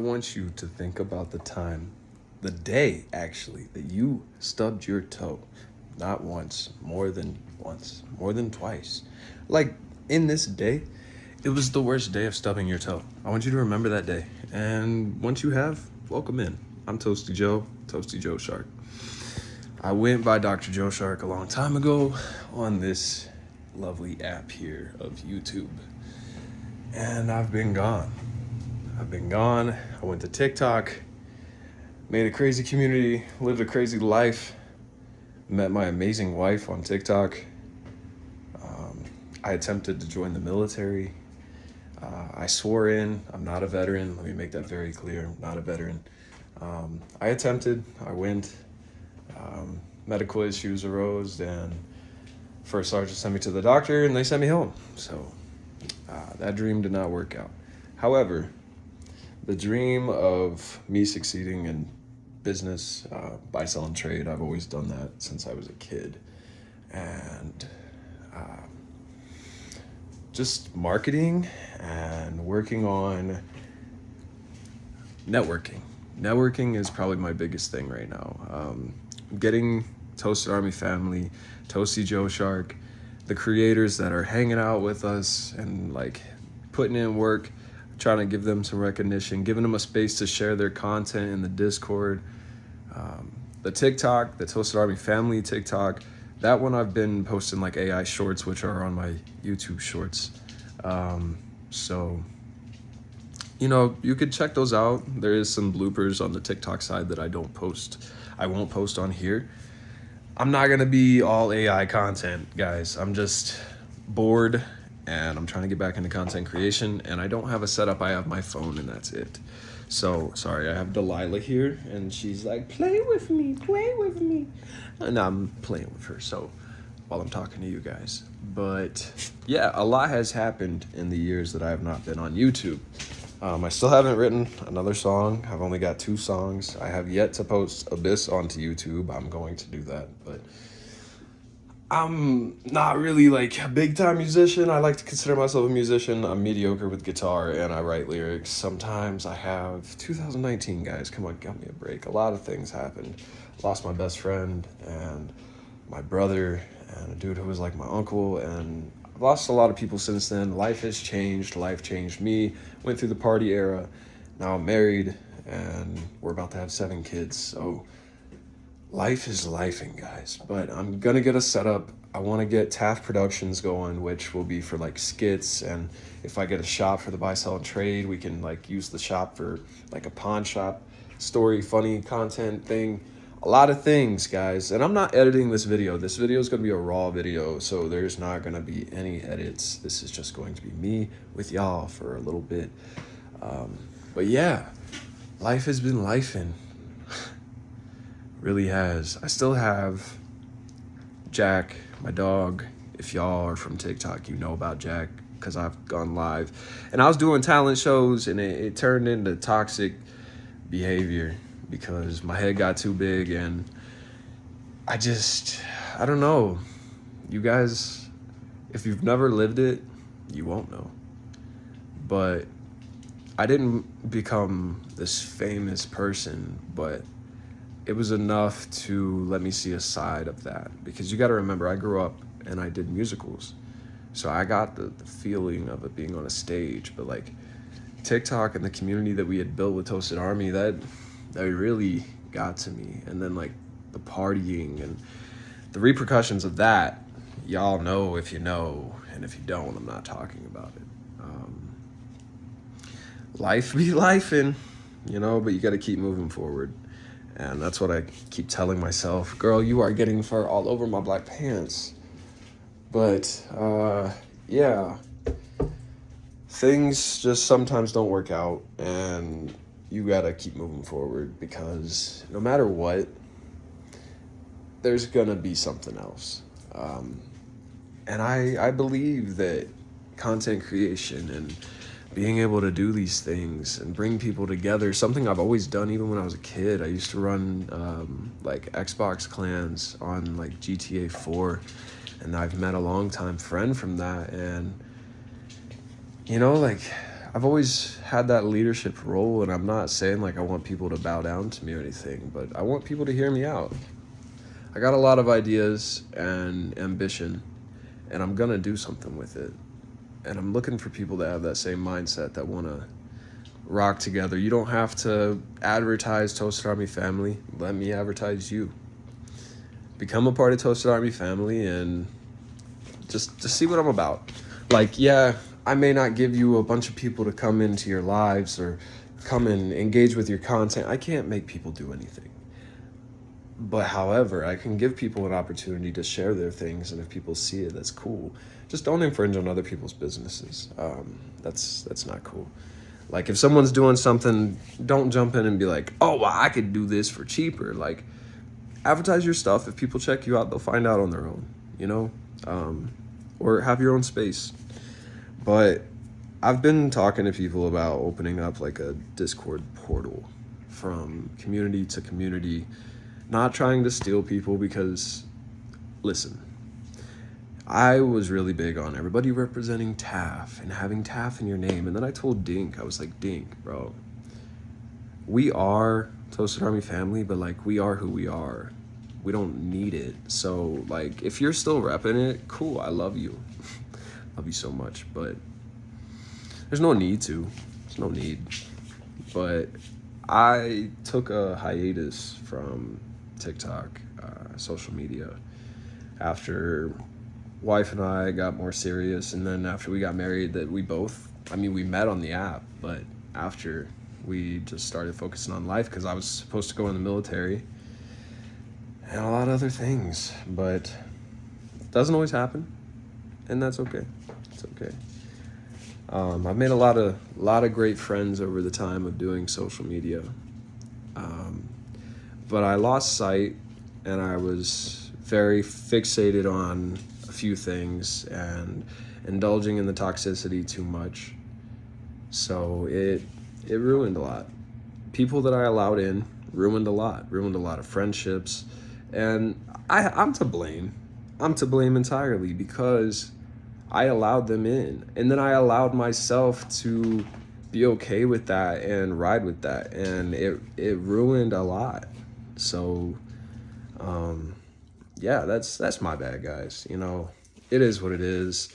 I want you to think about the time, the day actually, that you stubbed your toe. Not once, more than once, more than twice. Like in this day, it was the worst day of stubbing your toe. I want you to remember that day. And once you have, welcome in. I'm Toasty Joe, ToastyJoShark. I went by ToastyJoShark a long time ago on this lovely app here of YouTube. And I've been gone. I went to TikTok, made a crazy community, lived a crazy life, met my amazing wife on TikTok. I attempted to join the military. I swore in, I'm not a veteran. Let me make that very clear, I'm not a veteran. I attempted, I went, medical issues arose, and first sergeant sent me to the doctor and they sent me home. So that dream did not work out. However, the dream of me succeeding in business, buy, sell, and trade, I've always done that since I was a kid. And just marketing and working on networking. Networking is probably my biggest thing right now. Getting Toasted Army family, ToastyJoShark, the creators that are hanging out with us and like putting in work, trying to give them some recognition, giving them a space to share their content in the Discord. The TikTok, the Toasted Army family TikTok, that one I've been posting like AI shorts, which are on my YouTube shorts. So, you know, you could check those out. There is some bloopers on the TikTok side that I won't post on here. I'm not gonna be all AI content, guys. I'm just bored and I'm trying to get back into content creation, and I don't have a setup. I have my phone and that's it. So, sorry, I have Delilah here and she's like, play with me. And I'm playing with her, so while I'm talking to you guys. But yeah, a lot has happened in the years that I have not been on YouTube. I still haven't written another song. I've only got 2 songs. I have yet to post Abyss onto YouTube. I'm going to do that, but I'm not really like a big time musician. I like to consider myself a musician. I'm mediocre with guitar and I write lyrics. Sometimes I have 2019, guys, come on, give me a break. A lot of things happened. Lost my best friend and my brother and a dude who was like my uncle, and I've lost a lot of people since then. Life has changed. Life changed me. Went through the party era. Now I'm married and we're about to have 7 kids. So life is lifing, guys, but I'm gonna get a setup. I want to get Taft Productions going, which will be for like skits, and if I get a shop for the buy, sell, and trade, we can like use the shop for like a pawn shop, story, funny content thing, a lot of things, guys. And I'm not editing this video. This video is gonna be a raw video, so there's not gonna be any edits. This is just going to be me with y'all for a little bit. But yeah, life has been lifing. Really has. I still have Jack, my dog. If y'all are from TikTok, you know about Jack because I've gone live. And I was doing talent shows and it turned into toxic behavior because my head got too big, and I don't know. You guys, if you've never lived it, you won't know. But I didn't become this famous person, but it was enough to let me see a side of that, because you got to remember, I grew up and I did musicals, so I got the feeling of it being on a stage. But like TikTok and the community that we had built with Toasted Army, that really got to me. And then like the partying and the repercussions of that, y'all know if you know, and if you don't, I'm not talking about it. Life be lifing, you know, but you got to keep moving forward. And that's what I keep telling myself. Girl, you are getting fur all over my black pants. But, yeah. Things just sometimes don't work out. And you gotta keep moving forward, because no matter what, there's gonna be something else. And I believe that content creation and being able to do these things and bring people together, something I've always done even when I was a kid. I used to run like Xbox clans on like GTA 4, and I've met a longtime friend from that. And you know, like I've always had that leadership role, and I'm not saying like I want people to bow down to me or anything, but I want people to hear me out. I got a lot of ideas and ambition, and I'm gonna do something with it. And I'm looking for people that have that same mindset, that want to rock together. You don't have to advertise Toasted Army Family. Let me advertise you. Become a part of Toasted Army Family and just see what I'm about. Like, yeah, I may not give you a bunch of people to come into your lives or come and engage with your content. I can't make people do anything. But however, I can give people an opportunity to share their things, and if people see it, that's cool. Just don't infringe on other people's businesses. That's not cool. Like, if someone's doing something, don't jump in and be like, oh, well, I could do this for cheaper. Like, advertise your stuff. If people check you out, they'll find out on their own, you know? Or have your own space. But I've been talking to people about opening up like a Discord portal from community to community. Not trying to steal people, because, listen, I was really big on everybody representing TAF and having TAF in your name. And then I told Dink, I was like, Dink, bro, we are Toasted Army Family, but like, we are who we are. We don't need it. So like, if you're still repping it, cool, I love you. Love you so much, but there's no need to. There's no need. But I took a hiatus from TikTok, social media, after wife and I got more serious, and then after we got married, that we met on the app, but after we just started focusing on life, because I was supposed to go in the military and a lot of other things, but it doesn't always happen, and that's okay. It's okay. I've made a lot of great friends over the time of doing social media. But I lost sight, and I was very fixated on a few things and indulging in the toxicity too much. So it ruined a lot. People that I allowed in ruined a lot of friendships, and I'm to blame. I'm to blame entirely, because I allowed them in, and then I allowed myself to be okay with that and ride with that, and it ruined a lot. So, yeah, that's my bad, guys. You know, it is what it is.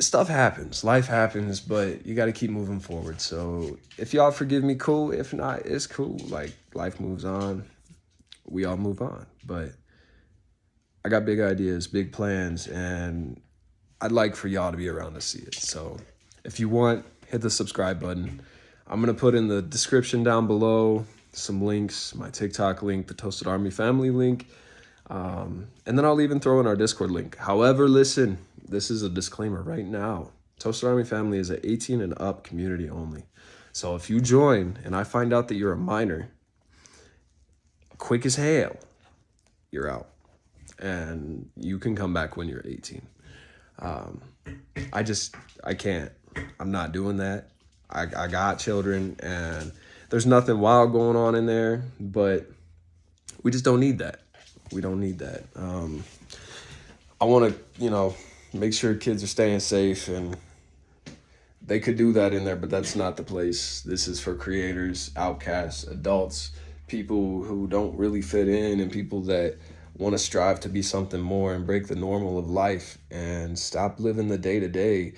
Stuff happens, life happens, but you got to keep moving forward. So if y'all forgive me, cool. If not, it's cool. Like, life moves on. We all move on. But I got big ideas, big plans, and I'd like for y'all to be around to see it. So if you want, hit the subscribe button. I'm going to put in the description down below some links, my TikTok link, the Toasted Army Family link, and then I'll even throw in our Discord link. However, listen, this is a disclaimer right now. Toasted Army Family is an 18 and up community only. So if you join and I find out that you're a minor, quick as hell, you're out. And you can come back when you're 18. I can't. I'm not doing that. I got children, and there's nothing wild going on in there, but we just don't need that. We don't need that. I want to, make sure kids are staying safe, and they could do that in there, but that's not the place. This is for creators, outcasts, adults, people who don't really fit in, and people that want to strive to be something more and break the normal of life and stop living the day-to-day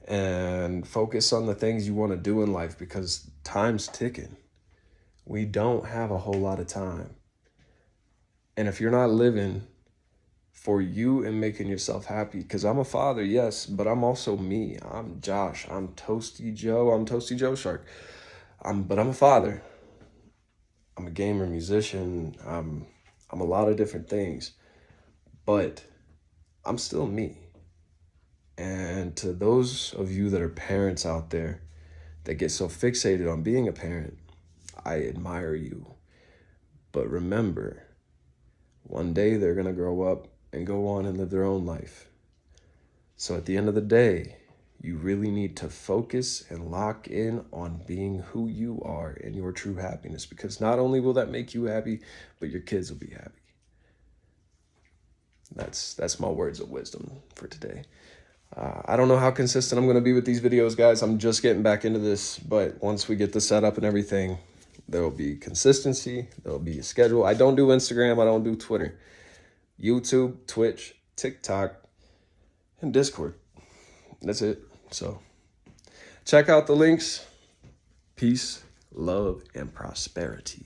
and focus on the things you want to do in life, because time's ticking. We don't have a whole lot of time. And if you're not living for you and making yourself happy, because I'm a father, yes, but I'm also me. I'm Josh. I'm Toasty Joe. I'm ToastyJoShark. But I'm a father. I'm a gamer, musician. I'm a lot of different things, but I'm still me. And to those of you that are parents out there that get so fixated on being a parent, I admire you. But remember, one day they're going to grow up and go on and live their own life. So at the end of the day, you really need to focus and lock in on being who you are and your true happiness, because not only will that make you happy, but your kids will be happy. That's my words of wisdom for today. I don't know how consistent I'm going to be with these videos, guys. I'm just getting back into this, but once we get the setup and everything, there will be consistency. There will be a schedule. I don't do Instagram. I don't do Twitter. YouTube, Twitch, TikTok, and Discord. That's it. So check out the links. Peace, love, and prosperity.